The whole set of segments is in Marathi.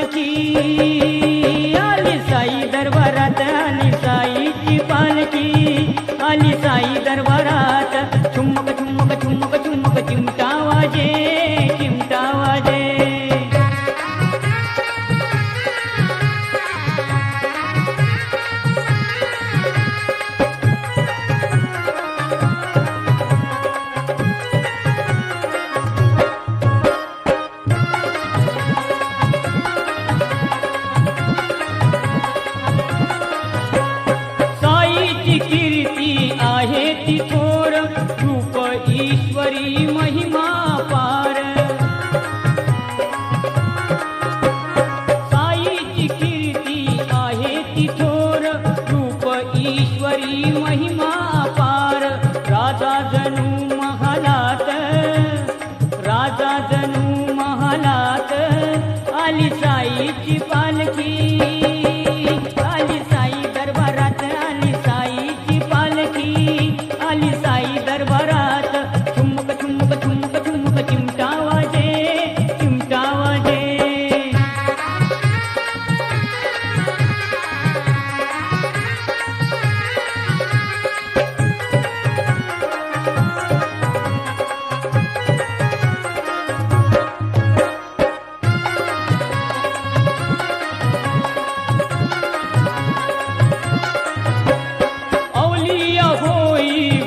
पालखी आली साई दरबारात, आली साईची पालखी आली साई दरबारात. ठुमक ठुमक ठुमक ठुमक चिमटा वाजे, चिमटा वाजे. कीर्ती आहे ती थोर, रूप ईश्वरी महिमा पार. साईची कीर्ती आहे ती थोर, रूप ईश्वरी महिमा पार. राजा जणू महालात, राजा जणू महालात, आली साईची पालखी आली साई दरबारात, आली साईची पालखी आली साई दरबारात. ठुमक ठुमक ठुमक ठुमक चिमटा वाजे, चिमटा वाजे.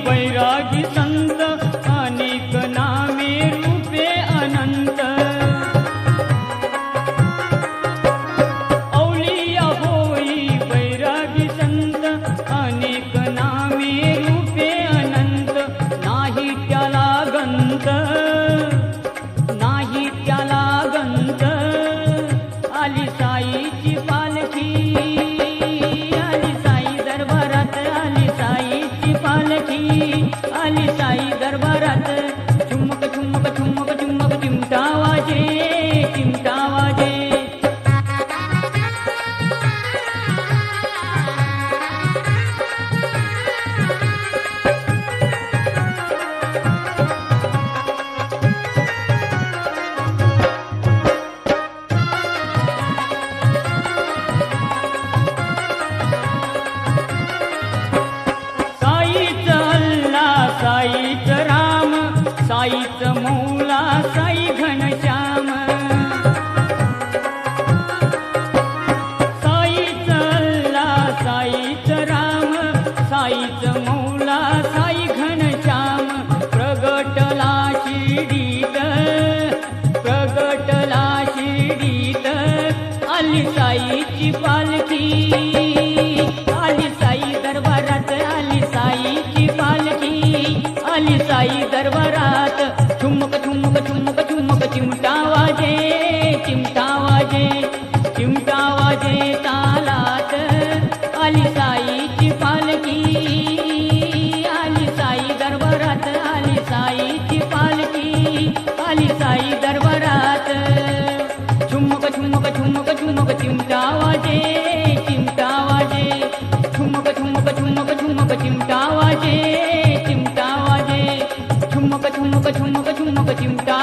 बैरागी संत अनेक नामे रूपे अनंत. औलिया होई बैरागी संत अनेक नामे रूपे अनंत. नाही त्याला गंत, नाही त्याला गंत, आली साईची पालखी आली साई दरबारात, आली साईची पालखी आली साई दरबारात. ठुमक ठुमक ठुमक ठुमक चिमटा वाजे, चिमटा वाजे. साईच राम, साईच मौला, साई घनश्याम. साईच अल्लाह, साईच राम, साईच मौला, साई घनश्याम. प्रगटला शिर्डीत, प्रगटला शिर्डीत, आली साईची पालखी आली साई दरबारात, आली साईची पालखी आली साई दरबारात. ठुमक ठुमक ठुमक ठुमक चिमटा वाजे, चिमटा वाजे. चिमटा वाजे तालात, आली साईची पालखी आली साई दरबारात, आली साईची पालखी आली साई दरबारात. ठुमक ठुमक ठुमक ठुमक चिमटा वाजे, चिमटा वाजे. ठुमक ठुमक ठुमक ठुमक चिमटा वाजे, चिमटा वाजे. ठुमक ठुमक ठुमक ठुमक चिमटा